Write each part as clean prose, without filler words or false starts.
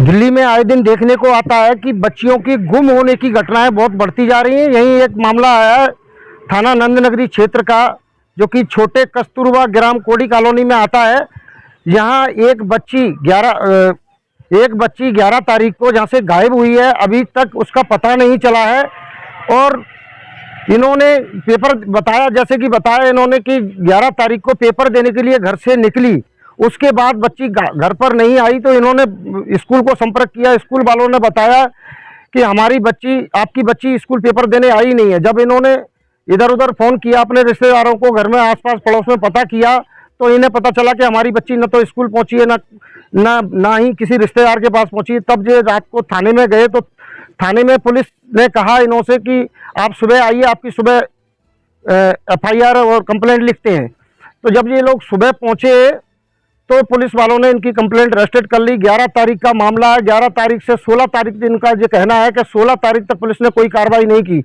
दिल्ली में आए दिन देखने को आता है कि बच्चियों की गुम होने की घटनाएं बहुत बढ़ती जा रही हैं। यही एक मामला आया है थाना नंदनगरी क्षेत्र का, जो कि छोटे कस्तूरबा ग्राम कोडी कॉलोनी में आता है। यहाँ एक बच्ची 11 तारीख को जहाँ से गायब हुई है, अभी तक उसका पता नहीं चला है। और इन्होंने पेपर बताया, जैसे कि बताया इन्होंने कि 11 तारीख को पेपर देने के लिए घर से निकली, उसके बाद बच्ची घर पर नहीं आई। तो इन्होंने स्कूल को संपर्क किया। स्कूल वालों ने बताया कि आपकी बच्ची स्कूल पेपर देने आई नहीं है। जब इन्होंने इधर उधर फ़ोन किया अपने रिश्तेदारों को, घर में आसपास पड़ोस में पता किया, तो इन्हें पता चला कि हमारी बच्ची न तो स्कूल पहुंची है, ना ही किसी रिश्तेदार के पास पहुंची। तब जो रात को थाने में गए तो थाने में पुलिस ने कहा इनसे कि आप सुबह आइए, आपकी सुबह FIR और कंप्लेंट लिखते हैं। तो जब ये लोग सुबह पहुंचे तो पुलिस वालों ने इनकी कंप्लेंट रजिस्टर्ड कर ली। 11 तारीख का मामला है। 11 तारीख से 16 तारीख तक इनका ये कहना है कि 16 तारीख तक पुलिस ने कोई कार्रवाई नहीं की।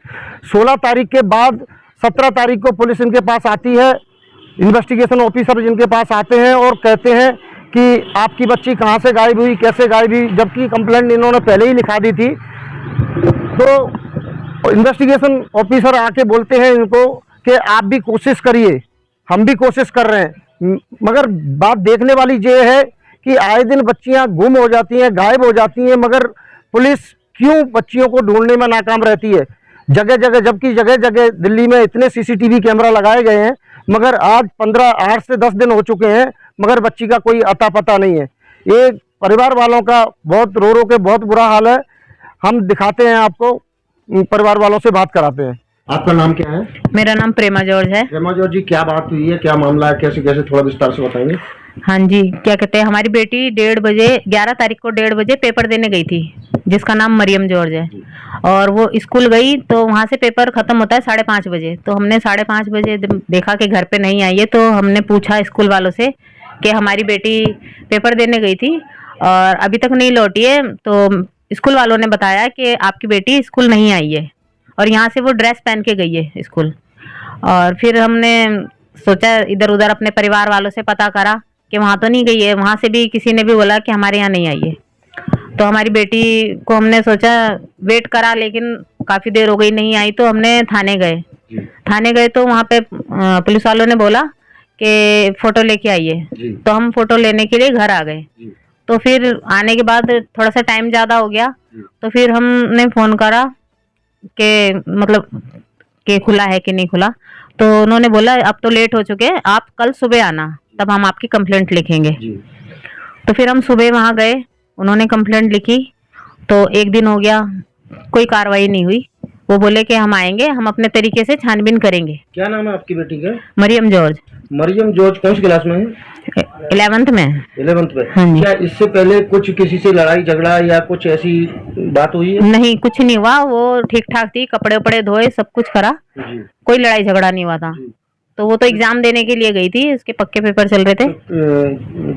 16 तारीख के बाद 17 तारीख को पुलिस इनके पास आती है, इन्वेस्टिगेशन ऑफिसर जिनके पास आते हैं और कहते हैं कि आपकी बच्ची कहाँ से गायब हुई, कैसे गायब हुई, जबकि कंप्लेंट इन्होंने पहले ही लिखा दी थी। तो इन्वेस्टिगेशन ऑफिसर आके बोलते हैं इनको कि आप भी कोशिश करिए, हम भी कोशिश कर रहे हैं। मगर बात देखने वाली ये है कि आए दिन बच्चियां गुम हो जाती हैं, गायब हो जाती हैं, मगर पुलिस क्यों बच्चियों को ढूंढने में नाकाम रहती है जगह जगह, जबकि जगह जगह दिल्ली में इतने CCTV कैमरा लगाए गए हैं, मगर आज 8 से 10 दिन हो चुके हैं, मगर बच्ची का कोई अता पता नहीं है। ये परिवार वालों का बहुत रो के बहुत बुरा हाल है। हम दिखाते हैं आपको, परिवार वालों से बात कराते हैं। आपका नाम क्या है? मेरा नाम प्रेमा जॉर्ज है। प्रेमा जॉर्ज जी, क्या बात हुई है, क्या मामला है, कैसे कैसे, थोड़ा विस्तार से बताएंगे। हाँ जी, क्या कहते हैं, हमारी बेटी 1:30 बजे 11 तारीख को 1:30 बजे पेपर देने गई थी, जिसका नाम मरियम जॉर्ज है। और वो स्कूल गई तो वहाँ से पेपर खत्म होता है 5:30 बजे। तो हमने 5:30 बजे देखा कि घर पे नहीं आई है, तो हमने पूछा स्कूल वालों से कि हमारी बेटी पेपर देने गई थी और अभी तक नहीं लौटी है। तो स्कूल वालों ने बताया कि आपकी बेटी स्कूल नहीं आई है और यहाँ से वो ड्रेस पहन के गई है स्कूल। और फिर हमने सोचा इधर उधर अपने परिवार वालों से पता करा कि वहाँ तो नहीं गई है। वहाँ से भी किसी ने भी बोला कि हमारे यहाँ नहीं आई है। तो हमारी बेटी को हमने सोचा वेट करा, लेकिन काफ़ी देर हो गई, नहीं आई। तो हमने थाने गए तो वहाँ पे पुलिस वालों ने बोला कि फ़ोटो लेके आइए। तो हम फ़ोटो लेने के लिए घर आ गए। तो फिर आने के बाद थोड़ा सा टाइम ज़्यादा हो गया, तो फिर हमने फ़ोन करा कि मतलब कि खुला है कि नहीं खुला। तो उन्होंने बोला अब तो लेट हो चुके हैं, आप कल सुबह आना, तब हम आपकी कंप्लेंट लिखेंगे। तो फिर हम सुबह वहाँ गए, उन्होंने कंप्लेंट लिखी। तो 1 दिन हो गया, कोई कार्रवाई नहीं हुई। वो बोले कि हम आएंगे, हम अपने तरीके से छानबीन करेंगे। क्या नाम है आपकी बेटी का? मरियम जॉर्ज। मरियम जॉर्ज कौन सी क्लास में है? 11th में। 11th में। हाँ जी। क्या इससे पहले कुछ किसी से लड़ाई झगड़ा या कुछ ऐसी बात हुई है? नहीं, कुछ नहीं हुआ। वो ठीक ठाक थी, कपड़े उपड़े धोए, सब कुछ करा, कोई लड़ाई झगड़ा नहीं हुआ था। तो वो तो एग्जाम देने के लिए गई थी, उसके पक्के पेपर चल रहे थे।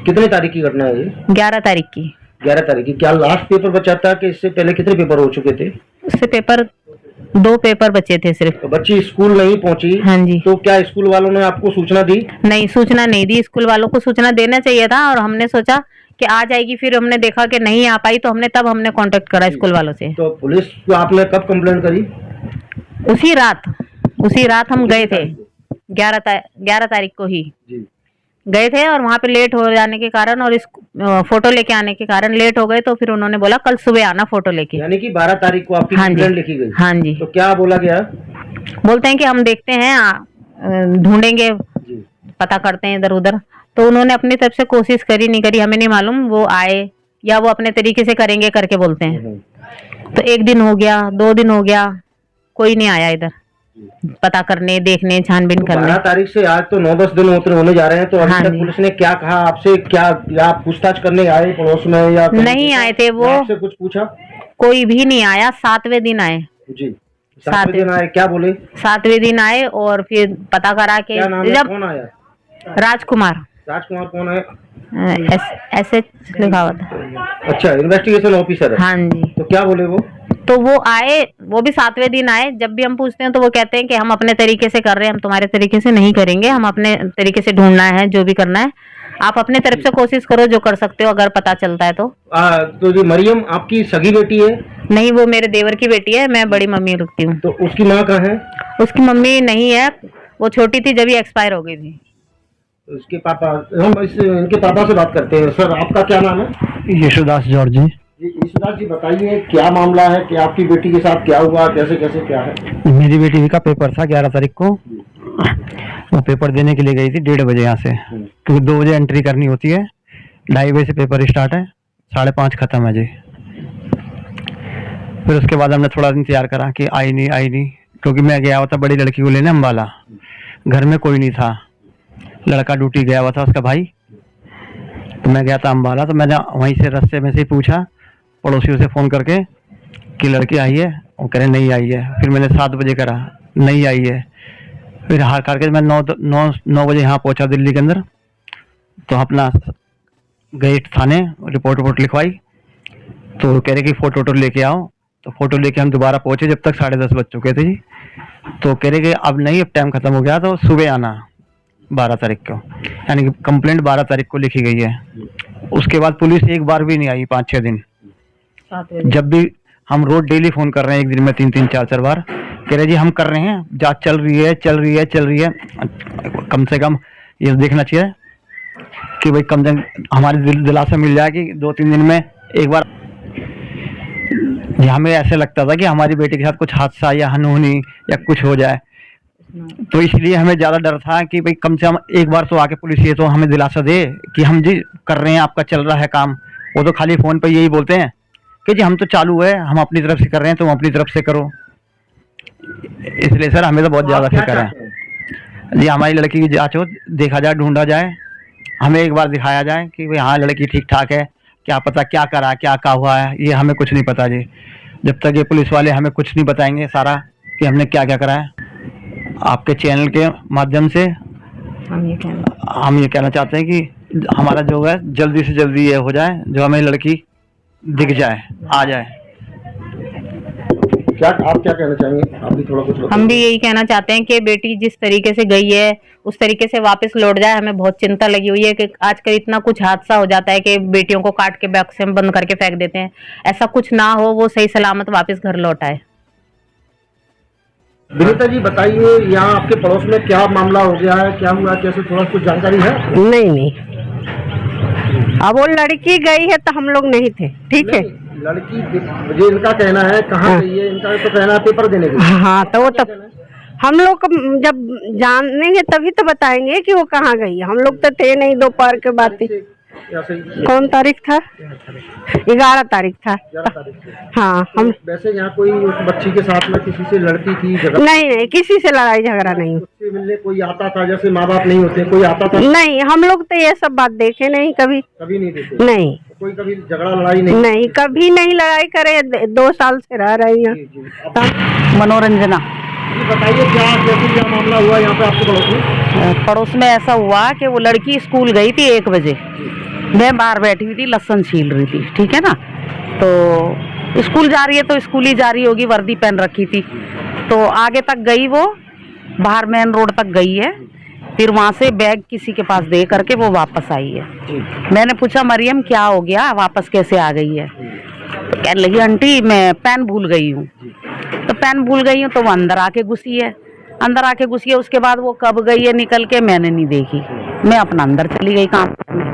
कितने तारीख की घटना है ये? 11 तारीख की। 11 तारीख की। क्या लास्ट पेपर बचा था कि इससे पहले कितने पेपर हो चुके थे? उससे पेपर 2 पेपर बचे थे सिर्फ। तो बच्ची स्कूल नहीं पहुंची? हाँ जी। तो क्या स्कूल वालों ने आपको सूचना दी? नहीं, सूचना नहीं दी। स्कूल वालों को सूचना देना चाहिए था और हमने सोचा कि आ जाएगी, फिर हमने देखा कि नहीं आ पाई, तो हमने कांटेक्ट करा स्कूल वालों से। तो पुलिस को आपने कब कंप्लेंट करी? उसी रात हम गए थे, 11 तारीख को ही गए थे। और वहाँ पे लेट हो जाने के कारण और इस फोटो लेके आने के कारण लेट हो गए। तो फिर उन्होंने बोला कल सुबह आना फोटो लेके। यानी कि 12 तारीख को आपकी कंप्लेंट लिखी गई? हाँ जी। तो क्या बोला गया? बोलते हैं कि हम देखते हैं, ढूंढेंगे, पता करते हैं इधर उधर। तो उन्होंने अपनी तरफ से कोशिश करी, नहीं करी हमें नहीं मालूम। वो आए या वो अपने तरीके से करेंगे करके बोलते हैं। तो 1 दिन हो गया, 2 दिन हो गया, कोई नहीं आया इधर पता करने, देखने, छानबीन करने। 12 तारीख से आज तो 9-10 दिन होने जा रहे हैं। तो अभी तक पुलिस ने क्या कहा आपसे? क्या आप पूछताछ करने आए पड़ोस में या नहीं आए थे? वो आपसे कुछ पूछा? कोई भी नहीं आया। 7वें दिन आए जी। 7वें दिन आए, क्या बोले? 7वें दिन आए और फिर पता करा के जब कौन आया? राजकुमार कौन है? SH लिखा हुआ था। अच्छा, इन्वेस्टिगेशन ऑफिसर है। हाँ जी। तो क्या बोले वो? तो वो आए, वो भी 7वें दिन आए। जब भी हम पूछते हैं तो वो कहते हैं कि हम अपने तरीके से कर रहे हैं, हम तुम्हारे तरीके से नहीं करेंगे, हम अपने तरीके से ढूंढना है, जो भी करना है। आप अपने तरफ से कोशिश करो जो कर सकते हो, अगर पता चलता है तो। तो जो मरियम आपकी सगी बेटी है? नहीं, वो मेरे देवर की बेटी है, मैं बड़ी मम्मी लगती हूँ। तो उसकी माँ कहाँ है? उसकी मम्मी नहीं है, वो छोटी थी जब ही एक्सपायर हो गई थी। उसके पापा, हम इनके पापा से बात करते हैं। सर, आपका क्या नाम है? यशुदास जॉर्ज जी। यशुदास जी, बताइए क्या मामला है कि आपकी बेटी के साथ क्या हुआ, कैसे कैसे क्या है? मेरी बेटी का पेपर था 11 तारीख को। वो पेपर देने के लिए गई थी 1:30 बजे यहाँ से, क्योंकि 2 बजे एंट्री करनी होती है। 2:30 बजे से पेपर स्टार्ट है, 5:30 खत्म है जी। फिर उसके बाद हमने थोड़ा इंतजार करा कि आई नहीं, क्योंकि मैं गया हुआ था बड़ी लड़की को लेने अम्बाला। घर में कोई नहीं था, लड़का ड्यूटी गया हुआ था, उसका भाई। तो मैं गया था अम्बाला, तो मैंने वहीं से रास्ते में से ही पूछा पड़ोसियों से फ़ोन करके कि लड़की आई है, वो कह रहे नहीं आई है। फिर मैंने 7 बजे करा, नहीं आई है। फिर हार करके मैं 9 बजे यहाँ पहुँचा दिल्ली के अंदर। तो अपना गए थाने, रिपोर्ट लिखवाई। तो कह रहे कि फ़ोटो लेके आओ। तो फ़ोटो लेके हम दोबारा पहुँचे, जब तक 10:30 बज चुके थे जी। तो कह रहे कि अब नहीं, अब टाइम ख़त्म हो गया, तो सुबह आना 12 तारीख को। यानी कि कंप्लेंट 12 तारीख को लिखी गई है। उसके बाद पुलिस एक बार भी नहीं आई 5-6 दिन। जब भी हम रोज डेली फ़ोन कर रहे हैं, एक दिन में 3-3, 4-4 बार, कह रहे जी हम कर रहे हैं, जांच चल रही है। कम से कम ये देखना चाहिए कि भाई कम से कम हमारी दिलासा मिल जाए कि 2-3 दिन में एक बार। हमें ऐसे लगता था कि हमारी बेटी के साथ कुछ हादसा या अनहोनी या कुछ हो जाए, तो इसलिए हमें ज़्यादा डर था कि भाई कम से कम एक बार तो आके पुलिस ये तो हमें दिलासा दे कि हम जी कर रहे हैं, आपका चल रहा है काम। वो तो खाली फ़ोन पर यही बोलते हैं कि जी हम तो चालू है, हम अपनी तरफ से कर रहे हैं, तुम अपनी तरफ से करो। इसलिए सर हमें तो बहुत ज़्यादा फिक्र है जी, हमारी लड़की की जांच हो, देखा जाए, ढूंढा जाए, हमें एक बार दिखाया जाए कि भाई हाँ लड़की ठीक ठाक है। क्या पता क्या करा, क्या हुआ है, ये हमें कुछ नहीं पता जी। जब तक ये पुलिस वाले हमें कुछ नहीं बताएंगे सारा कि हमने क्या करा है। आपके चैनल के माध्यम से हम ये कहना चाहते हैं कि हमारा जो है जल्दी से जल्दी ये हो जाए, जो हमें लड़की दिख जाए, आ जाए। आप क्या कहना चाहेंगे? आप भी थोड़ा कुछ बताइए। हम भी यही कहना चाहते हैं कि बेटी जिस तरीके से गई है उस तरीके से वापस लौट जाए। हमें बहुत चिंता लगी हुई है कि आजकल इतना कुछ हादसा हो जाता है कि बेटियों को काट के बक्से में बंद करके फेंक देते हैं। ऐसा कुछ ना हो, वो सही सलामत वापस घर लौट आए। विनीता जी, बताइए यहाँ आपके पड़ोस में क्या मामला हो गया है, क्या हुआ, कैसे, थोड़ा कुछ जानकारी है? नहीं, अब वो लड़की गई है तो हम लोग नहीं थे, ठीक है। लड़की, मुझे इनका कहना है कहाँ गई है, इनका तो कहना है पेपर देने के लिए। हाँ, तो वो तो हम लोग जब जानेंगे तभी तो बताएंगे कि वो कहाँ गई है। हम लोग तो थे नहीं, दोपहर के बाद थी। कौन तारीख था? 11 तारीख था। हाँ, हम वैसे यहाँ कोई उस बच्ची के साथ में किसी से लड़ती थी झगड़ा? नहीं, किसी से लड़ाई झगड़ा नहीं। उससे मिलने कोई आता था? जैसे माँ बाप नहीं होते, कोई आता था? नहीं, हम लोग तो ये सब बात देखे नहीं, कभी नहीं देखे। नहीं, कोई कभी झगड़ा लड़ाई नहीं, कभी नहीं लड़ाई करे। 2 साल से रह रही हैं। मनोरंजना। बताइए क्या मामला हुआ यहाँ पे आपके पड़ोस में? पड़ोस में ऐसा हुआ कि वो लड़की स्कूल गई थी 1 बजे। मैं बाहर बैठी हुई थी, लहसुन छील रही थी, ठीक है ना। तो स्कूल जा रही है तो स्कूल ही जा रही होगी, वर्दी पहन रखी थी। तो आगे तक गई, वो बाहर मेन रोड तक गई है। फिर वहाँ से बैग किसी के पास दे करके वो वापस आई है। मैंने पूछा मरियम क्या हो गया, वापस कैसे आ गई है? तो कहने लगी आंटी मैं पेन भूल गई हूँ। तो पेन भूल गई हूँ तो वो अंदर आके घुसी है। उसके बाद वो कब गई है निकल के मैंने नहीं देखी। मैं अपना अंदर चली गई काम करने,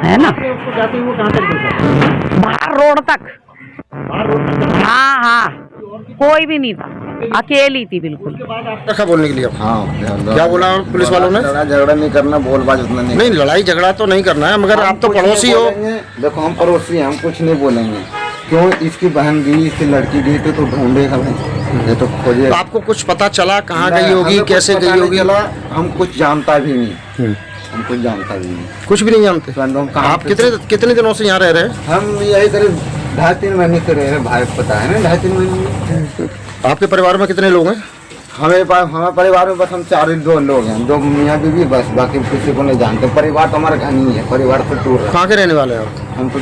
है ना। उसको जाते हुए कहाँ तक गई? बाहर रोड तक। हाँ, कोई भी नहीं था, अकेली थी बिल्कुल। रखा बोलने के लिए? हाँ। क्या बोला पुलिस वालों ने? झगड़ा नहीं करना, बोलबाज उतना नहीं, लड़ाई झगड़ा तो नहीं करना है, मगर आप तो पड़ोसी हो। देखो हम पड़ोसी हैं, हम कुछ नहीं बोलेंगे। क्यों? इसकी बहन गई, इसकी लड़की गई तो ढूंढेगा भाई, ये तो खोजे। तो आपको कुछ पता चला कहाँ गई होगी, कैसे गई होगी? हम कुछ जानता भी नहीं, हम कुछ जानता भी नहीं, कुछ भी नहीं जानते। आप कितने दिनों से यहाँ रह रहे हैं? हम यही करीब 2.5-3 महीने से रह रहे हैं। भाई पता है ना, 2.5-3 महीने। आपके परिवार में कितने लोग हैं? हमारे परिवार में बस हम 4-2 लोग हैं, 2 मियाँ बीवी, बस बाकी किसी को नहीं जानते। परिवार तो हमारा घर नहीं है, परिवार तो टूर। कहाँ के रहने वाले हैं आप? हम तो